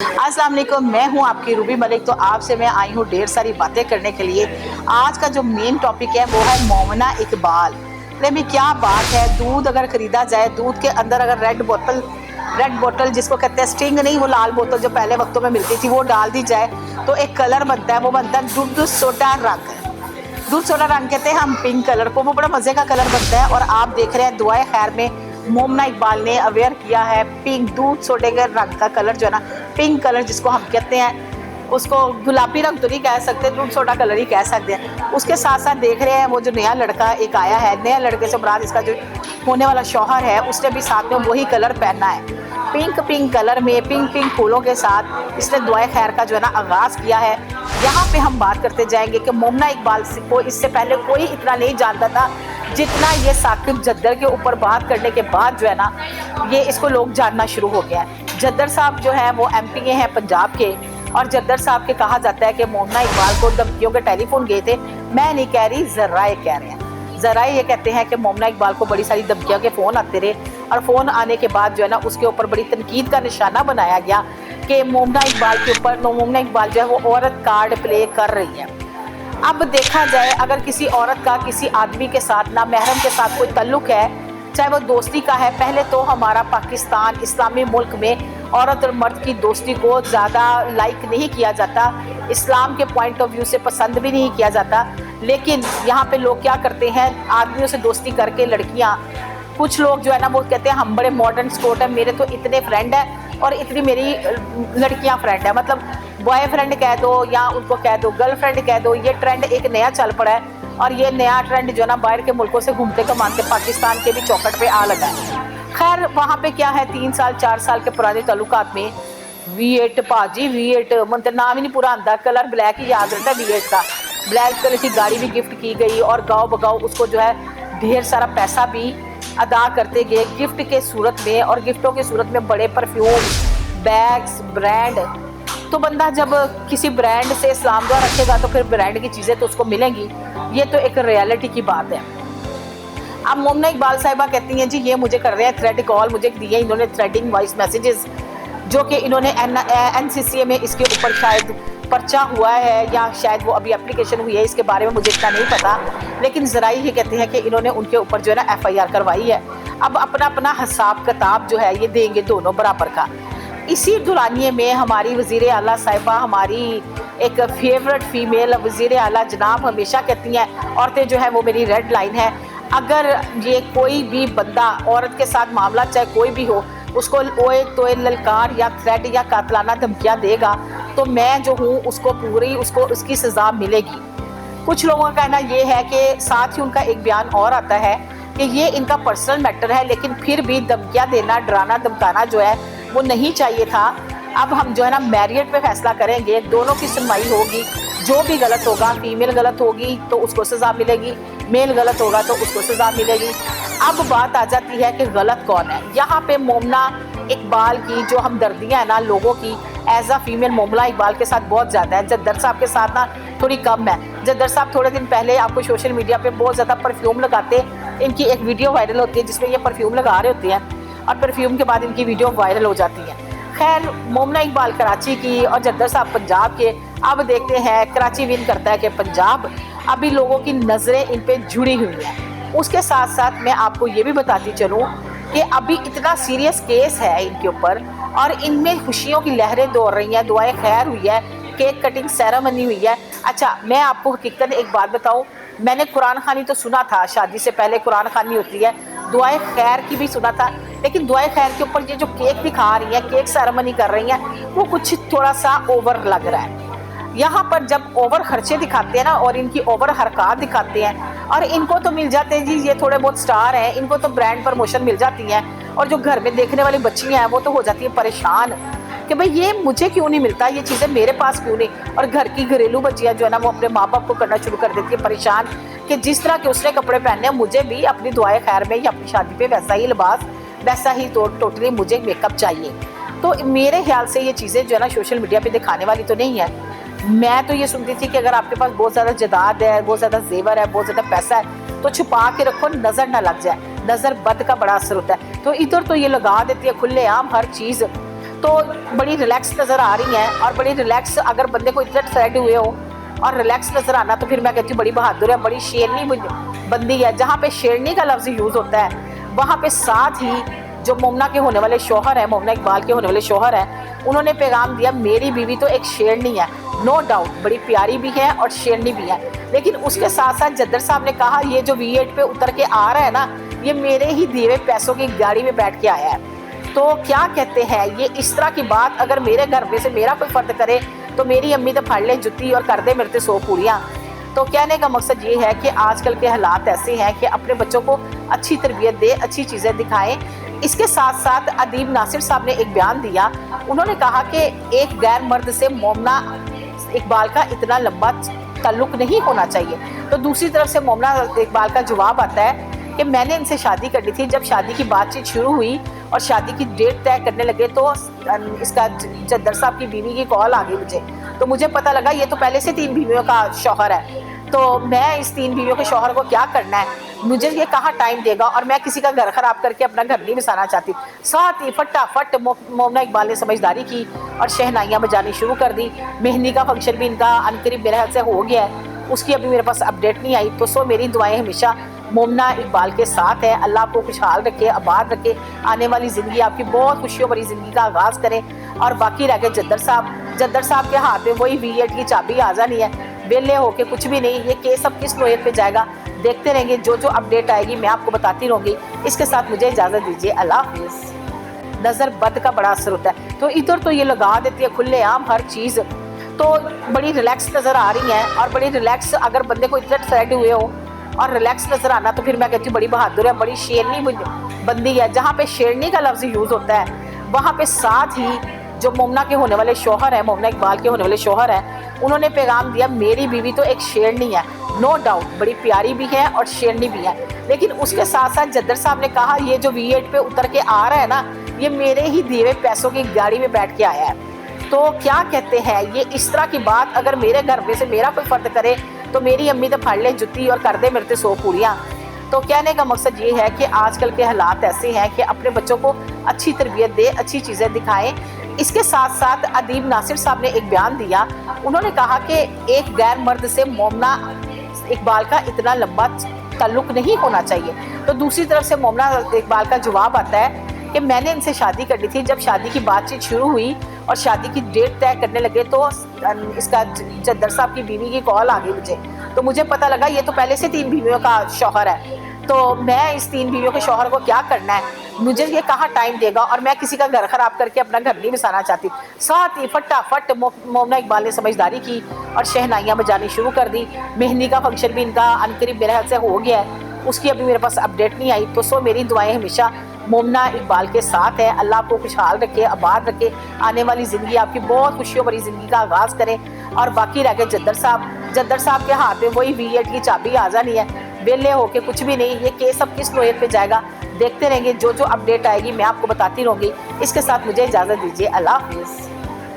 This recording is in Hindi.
अस्सलाम वालेकुम, मैं हूं आपकी रूबी मलिक। तो आपसे मैं आई हूं ढेर सारी बातें करने के लिए। आज का जो मेन टॉपिक है वो है मोमिना इकबाल। अरे में क्या बात है, दूध अगर ख़रीदा जाए, दूध के अंदर अगर रेड बोतल जिसको कहते हैं, स्टिंग नहीं, वो लाल बोतल जो पहले वक्तों में मिलती थी, वो डाल दी जाए तो एक कलर बनता है, वो बनता है दूध सोडा रंग। दूध सोडा रंग कहते हैं हम पिंक कलर को, वो बड़ा मज़े का कलर बनता है। और आप देख रहे हैं दुआए खैर में मोमिना इकबाल ने अवेयर किया है पिंक दूध सोडे के रंग का कलर जो है ना, पिंक कलर जिसको हम कहते हैं, उसको गुलाबी रंग तो नहीं कह सकते, दूध सोडा कलर ही कह सकते हैं। उसके साथ साथ देख रहे हैं वो जो नया लड़का एक आया है, नया लड़के से मुराद इसका जो होने वाला शौहर है, उसने भी साथ में वही कलर पहनना है, पिंक कलर में पिंक फूलों के साथ इसने दुआए खैर का जो है ना आगाज़ किया है। यहाँ पे हम बात करते जाएंगे कि मोमिना इकबाल को इससे पहले कोई इतना नहीं जानता था जितना ये साकिब जद्दर के ऊपर बात करने के बाद जो है ना, ये इसको लोग जानना शुरू हो गया है। जद्दर साहब जो है वो एमपीए हैं पंजाब के, और जद्दर साहब के कहा जाता है कि मोमिना इकबाल को धमकियों के टेलीफोन गए थे। मैं नहीं कह रही, ज़राए कह रहे हैं। ज़राए ये कहते हैं कि मोमिना इकबाल को बड़ी सारी धमकियों के फ़ोन आते रहे, और फ़ोन आने के बाद जो है ना उसके ऊपर बड़ी तनकीद का निशाना बनाया गया कि मोमिना इकबाल के ऊपर मोमिना इकबाल जो है वो औरत कार्ड प्ले कर रही है। अब देखा जाए, अगर किसी औरत का किसी आदमी के साथ ना महरम के साथ कोई ताल्लुक़ है, चाहे वो दोस्ती का है, पहले तो हमारा पाकिस्तान इस्लामी मुल्क में औरत और मर्द की दोस्ती को ज़्यादा लाइक नहीं किया जाता, इस्लाम के पॉइंट ऑफ व्यू से पसंद भी नहीं किया जाता। लेकिन यहाँ पे लोग क्या करते हैं, आदमियों से दोस्ती करके लड़कियाँ, कुछ लोग जो है ना वो कहते हैं हम बड़े मॉडर्न स्पोर्ट है, मेरे तो इतने फ्रेंड है और इतनी मेरी लड़कियां फ्रेंड है, मतलब बॉयफ्रेंड कह दो या उनको कह दो गर्लफ्रेंड कह दो। ये ट्रेंड एक नया चल पड़ा है, और ये नया ट्रेंड जो है ना बाहर के मुल्कों से घूमते कमाते पाकिस्तान के भी चौखट पे आ लगा है। खैर वहाँ पे क्या है, 3 साल 4 साल के पुराने ताल्लुकात में V8 भाजी V8 मतलब नाम ही नहीं पूरा आंदा, कलर ब्लैक ही याद रहता है V8 का। ब्लैक कलर की गाड़ी भी गिफ्ट की गई, और गाँव बगाओ उसको जो है ढेर सारा पैसा भी अदा करते गए गिफ्ट के सूरत में, और गिफ्टों के सूरत में बड़े परफ्यूम, बैग्स, ब्रांड। तो बंदा जब किसी ब्रांड से इस्लाम दुआ रखेगा तो फिर ब्रांड की चीज़ें तो उसको मिलेंगी, ये तो एक रियलिटी की बात है। अब मोमिना इकबाल साहिबा कहती हैं जी ये मुझे कर रहे हैं थ्रेड कॉल, मुझे दिए इन्होंने थ्रेडिंग वॉइस मैसेजेस, जो कि इन्होंने NCCA में इसके ऊपर शायद पर्चा हुआ है या शायद वो अभी एप्लीकेशन हुई है, इसके बारे में मुझे इतना नहीं पता। लेकिन ज़राई ये कहते हैं कि इन्होंने उनके ऊपर जो है ना FIR करवाई है। अब अपना अपना हिसाब किताब जो है ये देंगे दोनों बराबर का। इसी दुलानिए में हमारी वज़ीर आला साहिबा, हमारी एक फेवरेट फीमेल वज़ीर आला जनाब हमेशा कहती हैं औरतें जो है वो मेरी रेड लाइन है। अगर ये कोई भी बंदा औरत के साथ मामला चाहे कोई भी हो, उसको ओए तोए ललकार या थ्रेट या कातलाना धमकियाँ देगा तो मैं जो हूँ उसको पूरी उसको उसकी सज़ा मिलेगी। कुछ लोगों का कहना ये है कि साथ ही उनका एक बयान और आता है कि ये इनका पर्सनल मैटर है, लेकिन फिर भी धमकियाँ देना, डराना धमकाना जो है वो नहीं चाहिए था। अब हम जो है ना मैरियट पे फैसला करेंगे, दोनों की सुनवाई होगी, जो भी गलत होगा, फीमेल गलत होगी तो उसको सज़ा मिलेगी, मेल गलत होगा तो उसको सज़ा मिलेगी। अब बात आ जाती है कि गलत कौन है। यहाँ पे मोमिना इकबाल की जो हमदर्दियाँ हैं ना लोगों की, as a female Momina Iqbal के साथ बहुत ज़्यादा है, जद्दर साहब के साथ ना थोड़ी कम है। जद्दर साहब थोड़े दिन पहले आपको सोशल मीडिया पे बहुत ज़्यादा परफ्यूम लगाते, इनकी एक वीडियो वायरल होती है जिसमें ये परफ्यूम लगा रहे होते हैं, और परफ्यूम के बाद इनकी वीडियो वायरल हो जाती है। खैर मोमिना इकबाल कराची की और जद्दर साहब पंजाब के। अब देखते हैं कराची विन करता है कि पंजाब। अभी लोगों की नज़रें इन पे जुड़ी हुई हैं। उसके साथ साथ मैं आपको ये भी बताती चलूँ कि अभी इतना सीरियस केस है इनके ऊपर, और इनमें खुशियों की लहरें दौड़ रही हैं, दुआएं खैर हुई है, केक कटिंग सेरेमनी हुई है। अच्छा मैं आपको हकीकत एक बात बताऊँ, मैंने कुरान खानी तो सुना था, शादी से पहले कुरान खानी होती है, दुआएं खैर की भी सुना था, लेकिन दुआएं खैर के ऊपर ये जो केक दिखा रही हैं, केक सेरेमनी कर रही हैं, वो कुछ थोड़ा सा ओवर लग रहा है। यहाँ पर जब ओवर खर्चे दिखाते हैं ना और इनकी ओवर हरकत दिखाते हैं, और इनको तो मिल जाते हैं जी, ये थोड़े बहुत स्टार हैं, इनको तो ब्रांड प्रमोशन मिल जाती हैं, और जो घर में देखने वाली बच्चियाँ हैं वो तो हो जाती हैं परेशान कि भाई ये मुझे क्यों नहीं मिलता, ये चीज़ें मेरे पास क्यों नहीं। और घर की घरेलू बच्चियाँ जो है ना वो अपने माँ बाप को करना शुरू कर देती है परेशान कि जिस तरह के उसने कपड़े पहने हैं मुझे भी अपनी दुआएं खैर में या अपनी शादी पे वैसा ही लिबास, वैसा ही टोटली मुझे मेकअप चाहिए। तो मेरे ख्याल से ये चीज़ें जो है ना सोशल मीडिया पे दिखाने वाली तो नहीं है। मैं तो ये सुनती थी कि अगर आपके पास बहुत ज़्यादा जायदाद है, बहुत ज़्यादा जेवर है, बहुत ज़्यादा पैसा है, तो छुपा के रखो, नज़र ना लग जाए। नज़र बद का बड़ा असर होता है। तो इधर तो ये लगा देती है खुलेआम हर चीज़, तो बड़ी रिलैक्स नज़र आ रही हैं और बड़ी रिलैक्स, अगर बंदे को इतने थ्रेड हुए हो और रिलैक्स नज़र आना तो फिर मैं कहती हूँ बड़ी बहादुर है, बड़ी शेरनी बंदी है। जहाँ पे शेरनी का लफ्ज़ यूज़ होता है वहाँ पे साथ ही जो मोमना के होने वाले शौहर हैं, मोमना इकबाल के होने वाले शौहर हैं, उन्होंने पैगाम दिया मेरी बीवी तो एक शेरनी है, नो डाउट बड़ी प्यारी भी है और शेरनी भी है। लेकिन उसके साथ साथ जद्दर साहब ने कहा ये जो V8 पे उतर के आ रहा है ना, ये मेरे ही दिए हुए पैसों की गाड़ी में बैठ के आया है। तो क्या कहते हैं, ये इस तरह की बात अगर मेरे घर में से मेरा कोई फर्द करे तो मेरी अम्मी तो फाड़ ले जुत्ती और कर दे मेरे से 100 पूरियाँ। तो कहने का मकसद ये है कि आजकल के हालात ऐसे हैं कि अपने बच्चों को अच्छी तरबियत दे, अच्छी चीज़ें दिखाएं। इसके साथ साथ अदीब नासिर साहब ने एक बयान दिया, उन्होंने कहा कि एक गैर मर्द से मोमना इकबाल का इतना लंबा ताल्लुक नहीं होना चाहिए। तो दूसरी तरफ से मोमना इकबाल का जवाब आता है कि मैंने इनसे शादी करनी थी। जब शादी की बातचीत शुरू हुई और शादी की डेट तय करने लगे तो इसका जद्दर साहब की बीवी की कॉल आ गई मुझे, तो मुझे पता लगा ये तो पहले से 3 बीवियों का शौहर है। तो मैं इस 3 बीवियों के शौहर को क्या करना है, मुझे ये कहाँ टाइम देगा, और मैं किसी का घर ख़राब करके अपना घर नहीं बसाना चाहती। साथ ही फटाफट मोमना इकबाल ने समझदारी की और शहनाइयाँ बजानी शुरू कर दी। मेहंदी का फंक्शन भी इनका अनकरीब मेरे ख्याल से हो गया है, उसकी अभी मेरे पास अपडेट नहीं आई। तो सो मेरी दुआएं हमेशा मोमना इकबाल के साथ है। अल्लाह आपको खुशहाल रखे, आबाद रखे, आने वाली ज़िंदगी आपकी बहुत खुशियों भरी ज़िंदगी का आगाज़ करें। और बाकी रह गए जद्दर साहब के हाथ में वही V8 की चाबी आ जानी है, वेले होके कुछ भी नहीं। ये केस अब किस नोयत पे जाएगा देखते रहेंगे, जो जो अपडेट आएगी मैं आपको बताती रहूँगी। इसके साथ मुझे इजाज़त दीजिए, अल्लाह हाफ़िज़। नज़र बद का बड़ा असर होता है, तो इधर तो ये लगा देती है खुलेआम हर चीज़, तो बड़ी रिलैक्स नज़र आ रही हैं और बड़ी रिलैक्स, अगर बंदे को इतने थ्रेड हुए हो और रिलैक्स नज़र आना तो फिर मैं कहती हूँ बड़ी बहादुर है, बड़ी शेरनी बंदी है। जहाँ पे शेरनी का लफ्ज़ यूज़ होता है वहाँ पे साथ ही जो मोमना के होने वाले शौहर हैं, मोमना इकबाल के होने वाले शौहर हैं, उन्होंने पैगाम दिया मेरी बीवी तो एक शेरनी है, नो डाउट बड़ी प्यारी भी है और शेरनी भी है। लेकिन उसके साथ साथ जद्दर साहब ने कहा ये जो V8 पे उतर के आ रहा है ना, ये मेरे ही दिए हुए पैसों की गाड़ी में बैठ के आया है। तो क्या कहते हैं, ये इस तरह की बात अगर मेरे घर में से मेरा कोई फर्द करे तो मेरी अम्मी तो फाड़ ले जुत्ती और कर दे मेरे से 100 पूरियाँ। तो कहने का मकसद ये है कि आजकल के हालात ऐसे हैं कि अपने बच्चों को अच्छी तरबियत दे, अच्छी चीज़ें दिखाएं। इसके साथ साथ अदीब नासिर साहब ने एक बयान दिया, उन्होंने कहा कि एक गैर मर्द से मोमना इकबाल का इतना लंबा ताल्लुक नहीं होना चाहिए। तो दूसरी तरफ से मोमना इकबाल का जवाब आता है कि मैंने इनसे शादी करनी थी। जब शादी की बातचीत शुरू हुई और शादी की डेट तय करने लगे तो इसका जद्दर साहब की बीवी की कॉल आ गई मुझे, तो मुझे पता लगा ये तो पहले से 3 बीवियों का शौहर है। तो मैं इस 3 बीवियों के शौहर को क्या करना है, मुझे ये कहाँ टाइम देगा, और मैं किसी का घर ख़राब करके अपना घर नहीं बसाना चाहती। साथ ही फटाफट मोमना इकबाल ने समझदारी की और शहनाइयाँ बजानी शुरू कर दी। मेहंदी का फंक्शन भी इनका अनकरीब मेरे ख्याल से हो गया है, उसकी अभी मेरे पास अपडेट नहीं आई। तो सो मेरी दुआएं हमेशा मोमना इकबाल के साथ है। अल्लाह आपको खुशहाल रखे, आबाद रखे, आने वाली ज़िंदगी आपकी बहुत खुशियों भरी ज़िंदगी का आगाज़ करें। और बाकी रह गए जद्दर साहब के हाथ में वही V8 की चाबी आ जानी है, वेले होके कुछ भी नहीं। ये केस अब किस नोयत पे जाएगा देखते रहेंगे, जो जो अपडेट आएगी मैं आपको बताती रहूँगी। इसके साथ मुझे इजाज़त दीजिए, अल्लाह हाफ़िज़।